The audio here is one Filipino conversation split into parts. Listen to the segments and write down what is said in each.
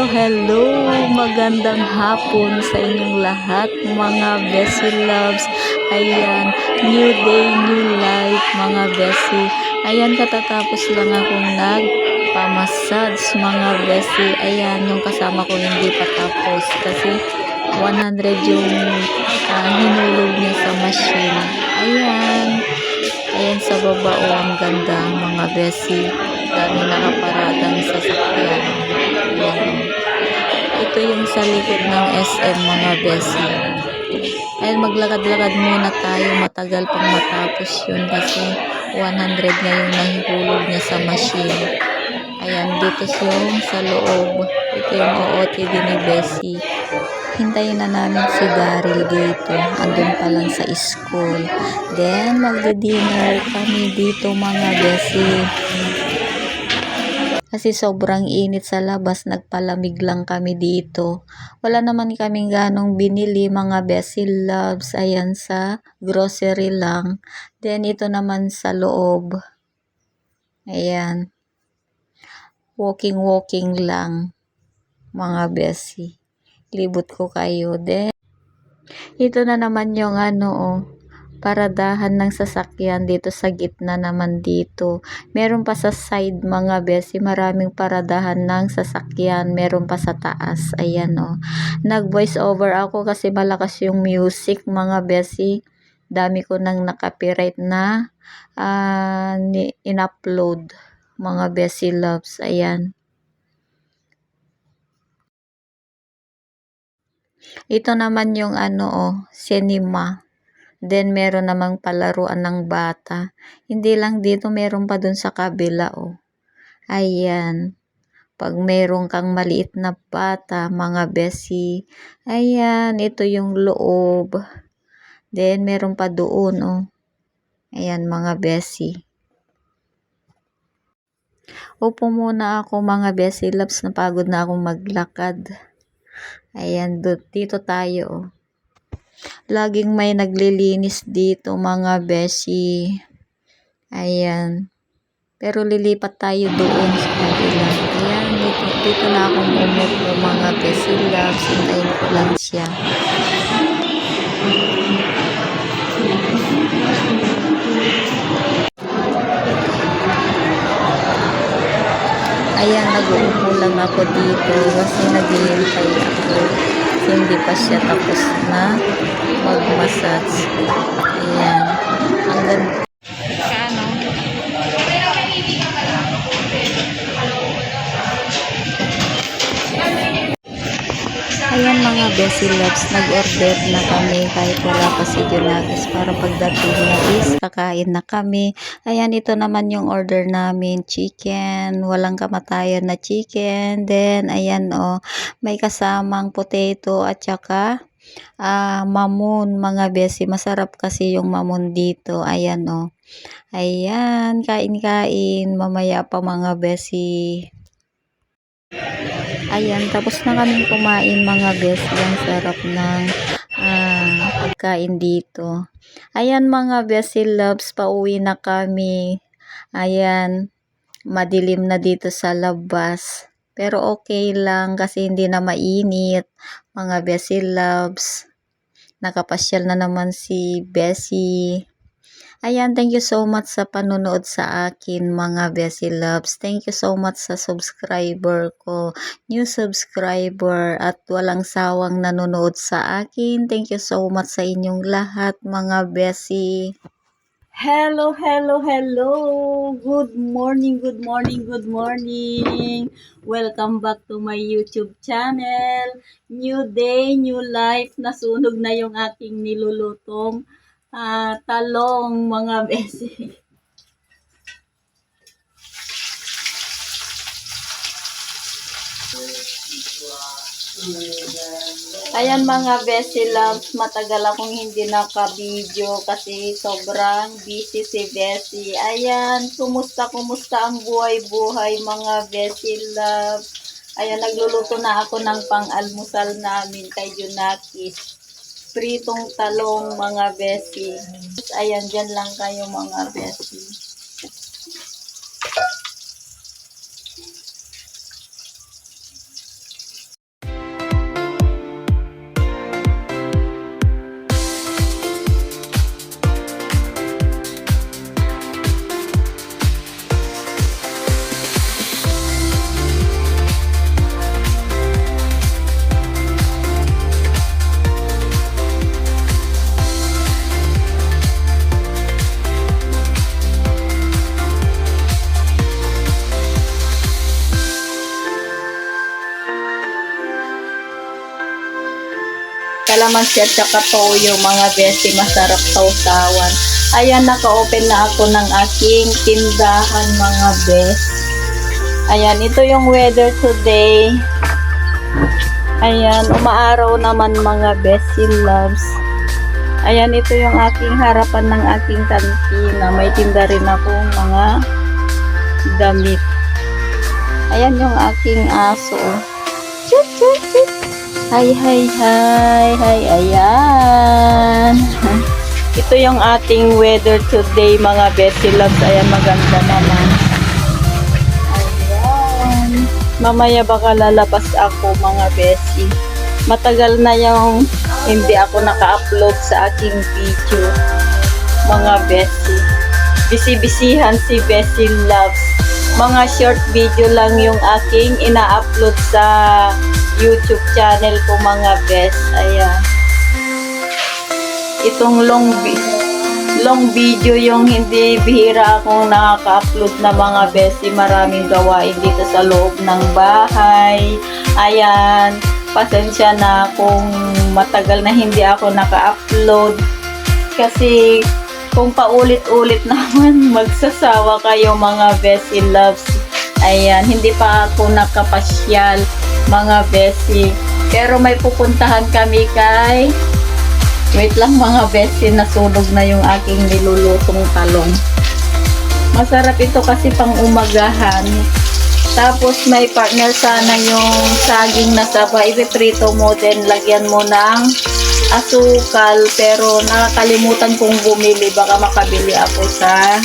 hello! Magandang hapon sa inyong lahat, mga Bessie Loves. Ayan, new day, new life, mga Bessie. Ayan, katatapos lang akong nagpamassage, mga Bessie. Ayan, yung kasama ko hindi pa tapos kasi 100 yung hinulog niya sa machine. Ayan. Ayan sa baba, ang ganda, mga Bessie. Dami nakaparadang sasakyan. Ayan. Ito yung sa likod ng SM, mga Bessie. Ayan, maglakad-lakad muna tayo. Matagal pang matapos yun kasi 100 nga yung nahihulog niya sa machine. Ayan, dito yung sa loob. Ito yung OOTD ni Bessie. Hintayin na namin si Daryl dito. Andun pa lang sa school. Then, magdi-dinner kami dito, mga Bessie. Kasi sobrang init sa labas, nagpalamig lang kami dito. Wala naman kaming ganong binili, mga Bessie Loves. Ayan, sa grocery lang. Then, ito naman sa loob. Ayan. Walking lang, mga Bessie. Libot ko kayo. Then, ito na naman yung paradahan ng sasakyan dito sa gitna naman dito. Meron pa sa side, mga Bessie, maraming paradahan ng sasakyan. Meron pa sa taas. Ayan Nag-voice over ako kasi malakas yung music, mga Bessie. Dami ko nang nakapiright na in-upload, mga Bessie Loves. Ayan. Ito naman yung cinema. Then, meron namang palaruan ng bata. Hindi lang dito, meron pa dun sa kabila, Ayan. Pag meron kang maliit na bata, mga Bessie. Ayan, ito yung loob. Then, meron pa doon, Ayan, mga Bessie. Upo muna ako, mga Bessie Loves. Napagod na akong maglakad. Ayan, dito tayo, Laging may naglilinis dito, mga Bessie. Ayan. Pero lilipat tayo doon sa kabila. Ayan, dito na akong umupo, mga Bessie Loves. Hintayin ko lang siya. Ayan, nag-uupo lang ako dito kasi naghihintay ako. Hindi pa siya tapos na mag-massage. Ayan. Ang ganda. Ayan, mga Bessie Loves, nag-order na kami kahit wala pa si Junakis para pagdating na is kakain na kami. Ayan, ito naman yung order namin, chicken, walang kamatayan na chicken. Then, ayan may kasamang potato at saka mamon, mga Bessie. Masarap kasi yung mamon dito. Ayan Ayan, kain-kain. Mamaya pa, mga Bessie. Ayan, tapos na kaming kumain, mga Bessie. Ang sarap ng pagkain dito. Ayan, mga Bessie Loves, pauwi na kami. Ayan, madilim na dito sa labas. Pero okay lang kasi hindi na mainit, mga Bessie Loves. Nakapasyal na naman si Bessie. Ayan, thank you so much sa panonood sa akin, mga Bessie Loves. Thank you so much sa subscriber ko, new subscriber, at walang sawang nanonood sa akin. Thank you so much sa inyong lahat, mga Bessie. Hello. Good morning. Welcome back to my YouTube channel. New day, new life. Nasunog na yung aking nilulutong talong, mga Bessie. Ayan, mga Bessie Loves, matagal akong hindi naka-video kasi sobrang busy si Bessie. Ayan, kumusta ang buhay-buhay, mga Bessie Loves. Ayan, nagluluto na ako ng pang-almusal namin kay Junakis. Pritong talong, mga Bessie. Ayan, dyan lang kayo, mga Bessie. kalamansi at saka toyo, mga besi, masarap sausawan. Ayan, naka-open na ako ng aking tindahan, mga bes. Ayan, ito yung weather today. Ayan, umaaraw naman, mga besi loves. Ayan, ito yung aking harapan ng aking kantina. May tinda rin ako mga damit. Ayan yung aking aso. Chut, chut, chut. Hi, hi, hi, hi. Ayan. Ito yung ating weather today, mga besi loves. Ayan, maganda naman. Ayan. Mamaya baka lalabas ako, mga besi. Matagal na yung hindi ako naka-upload sa aking video, mga besi. Bisi-bisihan si Besi Loves. Mga short video lang yung aking ina-upload sa YouTube channel ko, mga bes. Ayan. Itong long video yung hindi bihira akong nakaka-upload na, mga besi. Maraming gawain dito sa loob ng bahay. Ayan. Pasensya na kung matagal na hindi ako naka-upload. Kasi kung paulit-ulit naman, magsasawa kayo, mga Besi Loves. Ayan, hindi pa ako nakapasyal, mga Besi. Pero may pupuntahan kami kay... Wait lang, mga Besi, nasunog na yung aking nilulutong talong. Masarap ito kasi pang umagahan. Tapos may partner sana yung saging na saba. Ipiprito mo, then lagyan mo ng asukal, pero nakakalimutan kong bumili. Baka makabili ako sa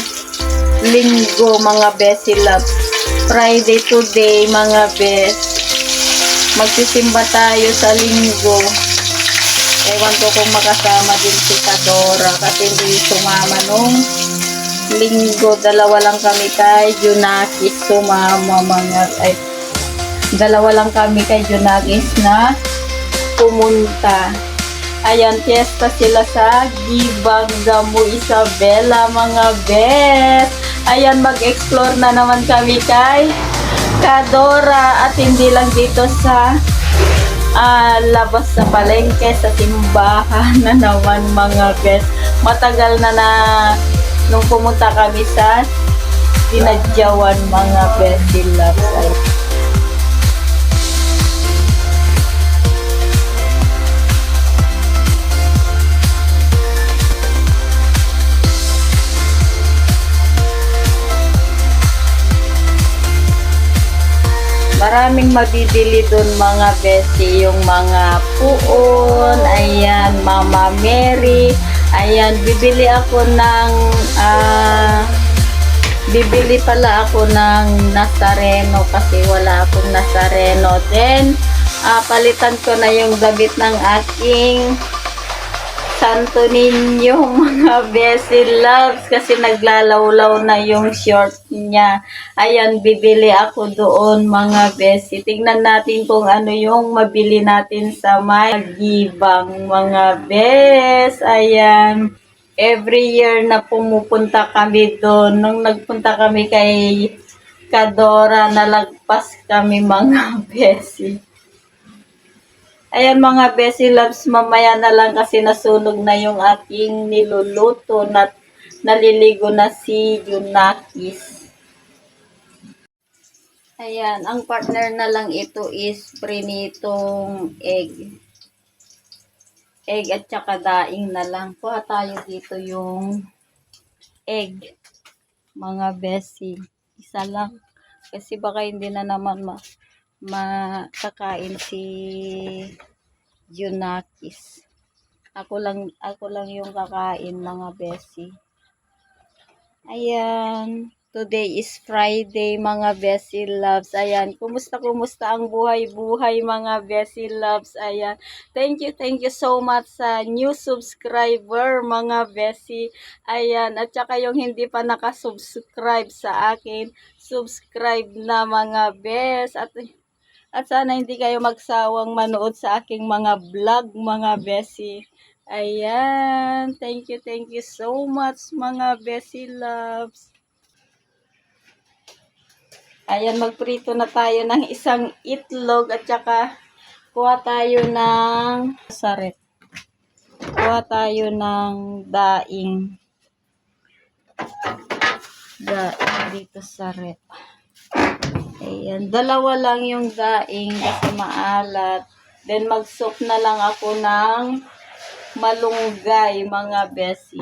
linggo, mga Besi Loves. Friday today, mga bes. Magsisimba tayo sa linggo. Ewan ko kung makasama din si Kadora kasi hindi sumama nung linggo. Dalawa lang kami kay Junakis sumama, dalawa lang kami kay Junakis na pumunta. Ayan, fiesta sila sa Gibang Gamu Isabela, mga bes. Ayan, mag-explore na naman kami kay Kadora at hindi lang dito sa labas sa palengke, sa simbahan na naman, mga bes. Matagal na nung pumunta kami sa Dinadyawan, mga Besi Loves. Maraming mabibili dun, mga Besi, yung mga puon. Ayan, Mama Mary. Ayan, bibili pala ako ng Nazareno kasi wala akong Nazareno. Then, palitan ko na yung damit ng aking Santo Niño, mga Besi Loves, kasi naglalawlaw na yung short niya. Ayan, bibili ako doon, mga Besi. Tingnan natin kung ano yung mabili natin sa may Gibang, mga Bes. Ayan, every year na pumupunta kami doon. Nung nagpunta kami kay Kadora, nalagpas kami, mga Besi. Ayan, mga Besi Loves, mamaya na lang kasi nasunog na yung aking niluluto na naliligo na si Junakis. Ayan, ang partner na lang ito is prinitong egg. Egg at saka daing na lang. Kuha tayo dito yung egg, mga Besi. Isa lang. Kasi baka hindi na naman makakain si Junakis. Ako lang yung kakain, mga Besi. Ayan, today is Friday, mga Besi Loves. Ayan, kumusta ang buhay-buhay, mga Besi Loves. Ayan, thank you so much sa new subscriber, mga Besi. Ayan, at saka yung hindi pa nakasubscribe sa akin, subscribe na, mga Bes. At sana hindi kayo magsawang manood sa aking mga vlog, mga Besi. Ayan, thank you so much, mga Besi Loves. Ayan, magprito na tayo ng isang itlog at saka kuha tayo ng saret. Kuha tayo ng daing. Dito sa rep. Ayan. Dalawa lang yung daing kasi maalat. Then mag-soak na lang ako ng malunggay, mga besi.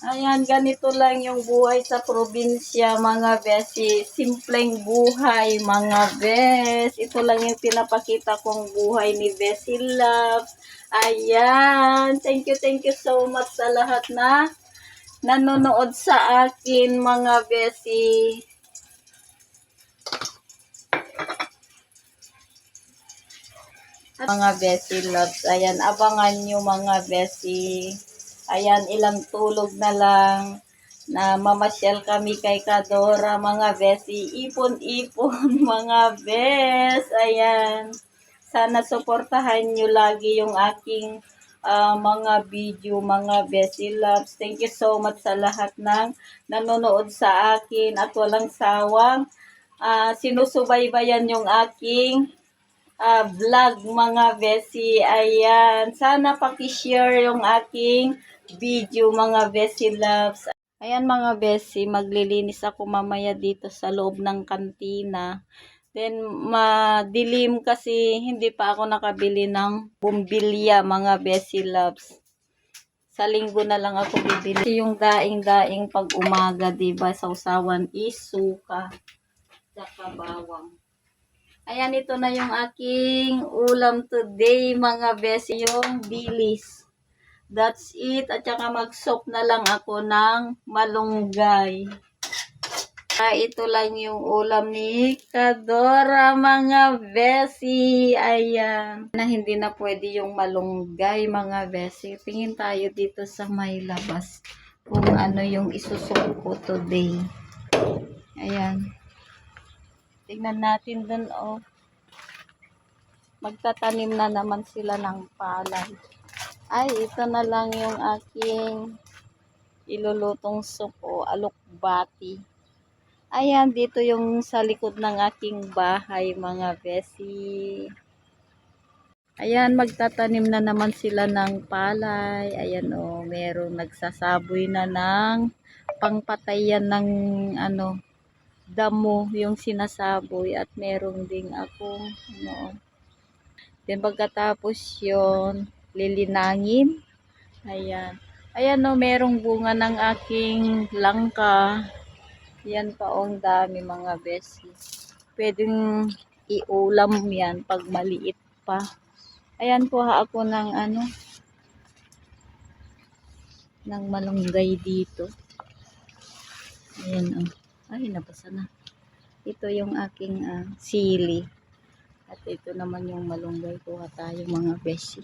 Ayan, ganito lang yung buhay sa probinsya, mga besi. Simpleng buhay, mga bes. Ito lang yung pinapakita kong buhay ni Besi Love. Ayan. Thank you so much sa lahat na nanonood sa akin, mga besi. Mga Besi Loves, ayan, abangan nyo, mga Besi. Ayan, ilang tulog na lang na mamasyal kami kay Kadora, mga Besi. Ipon-ipon, mga Bes. Ayan, sana suportahan nyo lagi yung aking mga video, mga Besi Loves. Thank you so much sa lahat ng nanonood sa akin at walang sawang sinusubaybayan yung aking vlog, mga besi. Ayan. Sana paki-share yung aking video, mga besi loves. Ayan, mga besi. Maglilinis ako mamaya dito sa loob ng kantina. Then, madilim kasi hindi pa ako nakabili ng bumbilya, mga besi loves. Sa linggo na lang ako bibili. Kasi yung daing-daing pag umaga, diba, sa usawan is suka. Saka bawang. Ayan, ito na yung aking ulam today, mga besi, yung bilis. That's it. At saka mag-soak na lang ako ng malunggay. Ito lang yung ulam ni Kadora, mga besi. Ayan. Na hindi na pwede yung malunggay, mga besi. Tingin tayo dito sa may labas kung ano yung isusok ko today. Ayan. Tingnan natin dun, oh. Magtatanim na naman sila ng palay. Ay, ito na lang yung aking ilulutong suko, alokbati. Ayan, dito yung sa likod ng aking bahay, mga besi. Ayan, magtatanim na naman sila ng palay. Ayan, oh, merong nagsasaboy na ng pangpatayan ng ano, damo yung sinasaboy at merong ding akong ano, then pagkatapos yon lilinangin. Ayan. Ayan, no, merong bunga ng aking langka. Yan pa, ang dami, mga besi. Pwedeng iulam yan pag maliit pa. Ayan, kuha ako ng ano, ng malunggay dito. Ayan, oh. Ay, nabasa na. Ito yung aking sili. At ito naman yung malunggay. Kuha tayo, mga besi.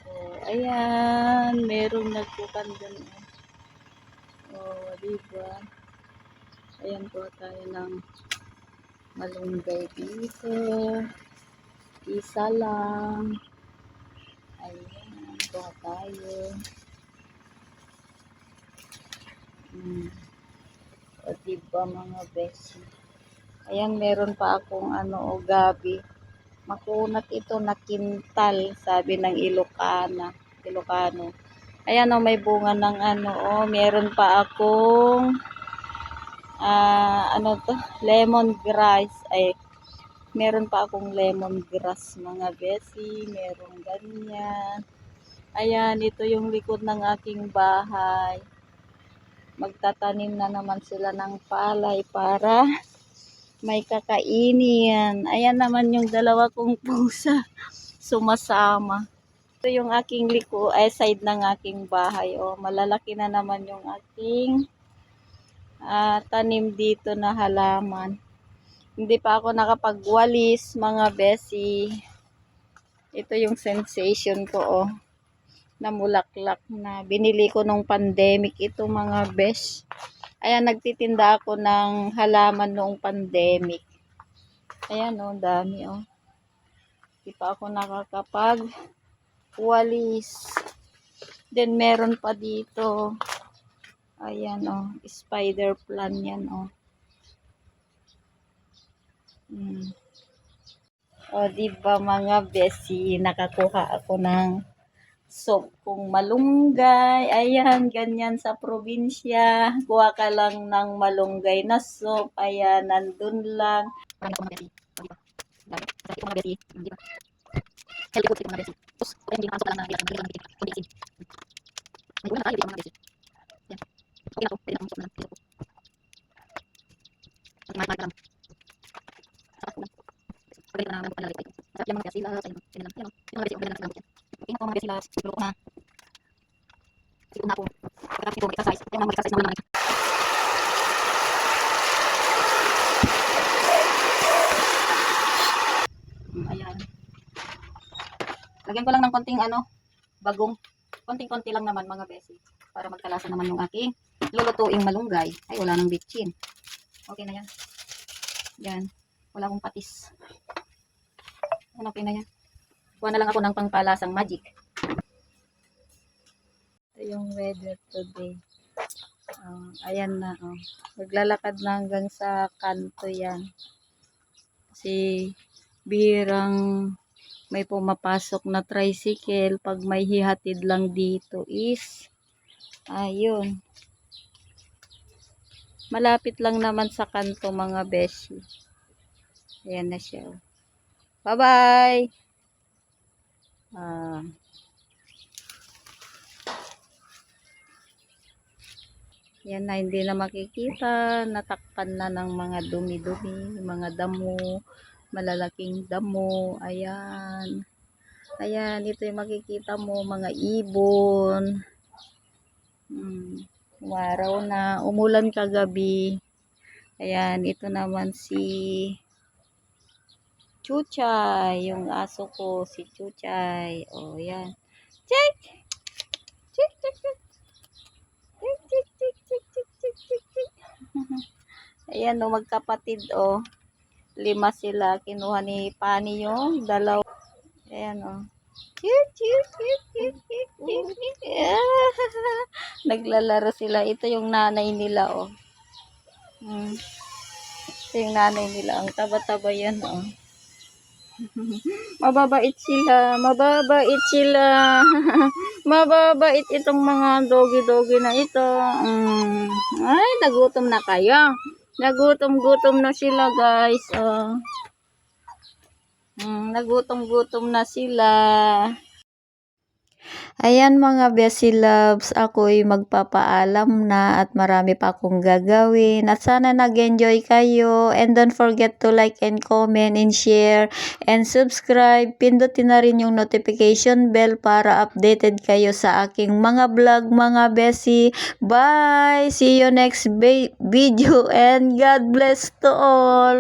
So, ayan. Merong nagkukan dun. Oh, diba? Ayan, kuha tayo ng malunggay dito. Isa lang. Ayan. Kuha tayo. O, diba, mga besi? Ayan, meron pa akong ano, o gabi. Makunat ito na kintal, sabi ng Ilocano. Ayan, o, may bunga ng ano, o, meron pa akong ano to, lemongrass. Ay, meron pa akong lemongrass, mga besi. Meron ganyan. Ayan, ito yung likod ng aking bahay. Magtatanim na naman sila ng palay para may kakainin. Ayan naman yung dalawa kong pusa sumasama. Ito yung aking side ng aking bahay. Oh, malalaki na naman yung aking tanim dito na halaman. Hindi pa ako nakapagwalis, mga besi. Ito yung sensation ko, oh, na mulaklak na binili ko nung pandemic ito, mga besh. Ayan, nagtitinda ako ng halaman noong pandemic. Ayan, oh, dami, oh. Hindi pa ako nakakapag-walis. Then, meron pa dito. Ayan, oh, spider plant yan, oh. O, diba mga besi, nakakuha ako ng soup kung malunggay. Ayan, ganyan sa probinsya. Kuha ka lang ng malunggay na soup. Ayan, nandun lang. Marami ako mga besi. O, diba? Dami. Kasi ito mga besi, diba? Healthy food ito mga besi. Tapos, kaya hindi nakasok ka lang na ilang lang bitin. Kundi isin. May ulan na tayo, di mga besi. Yan. Okay na ako. Pwede na akong soup na lang. Dito po. At mahal ka lang. Sarap po lang. Pagaling ko na lang po panlalay pa ito. Masarap yung mga besi. Sila, sa inyo. Yan lang. Yan o. Yung mga besi, ang ganda ng sagamot yan. Okay na po mga besi. Siguro ko na. Siguro na po. Pagkatapos ito, mag-exercise. Kaya mga mag-exercise na wala naman. Ayan. Lagyan ko lang ng konting bagong. Konting-konti lang naman mga besi. Para magkalasa naman yung aking lulutuing malunggay. Ay, wala nang bitchin. Okay na yan. Yan. Wala akong patis. Yan, okay na yan. Kuha na lang ako ng pangpalasang magic. Ito yung weather today. Ayan na. Maglalakad na hanggang sa kanto yan. Kasi bihirang may pumapasok na tricycle. Pag may hihatid lang dito is ayun. Malapit lang naman sa kanto mga beshi. Ayan na siya. Bye-bye! Yan na, hindi na makikita. Natakpan na ng mga dumi-dumi, mga damo, malalaking damo. Ayan. Ayan, ito yung makikita mo, mga ibon. Umaraw na, umulan kagabi. Ayan, ito naman si Chuchay, yung aso ko, si Chuchay. O, yan. Check! Check, check, check. Check, check, check, check, check, check, check, check. Ayan, magkapatid, 5 sila. Kinuha ni Pani yung 2. Ayan, Cute, cute, cute, cute, cute, cute. Naglalaro sila. Ito yung nanay nila, Ito yung nanay nila. Ang taba-taba yan, Mababait sila. Mababait sila. Mababait itong mga doggy-doggy na ito. Ay, nagutom na kayo. Nagutom-gutom na sila, guys. Nagutom-gutom na sila. Ayan mga Bessie Loves, ako'y magpapaalam na at marami pa akong gagawin. At sana nag-enjoy kayo. And don't forget to like and comment and share and subscribe. Pindutin na rin yung notification bell para updated kayo sa aking mga vlog mga Bessie. Bye! See you next video and God bless to all!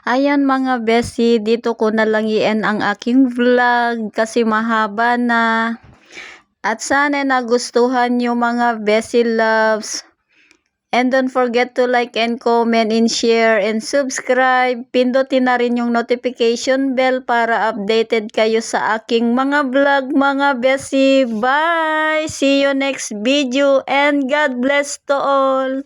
Ayan mga besi, dito ko na lang i-end ang aking vlog kasi mahaba na. At sana nagustuhan nyo mga besi loves. And don't forget to like and comment and share and subscribe. Pindutin na rin yung notification bell para updated kayo sa aking mga vlog mga besi. Bye! See you next video and God bless to all!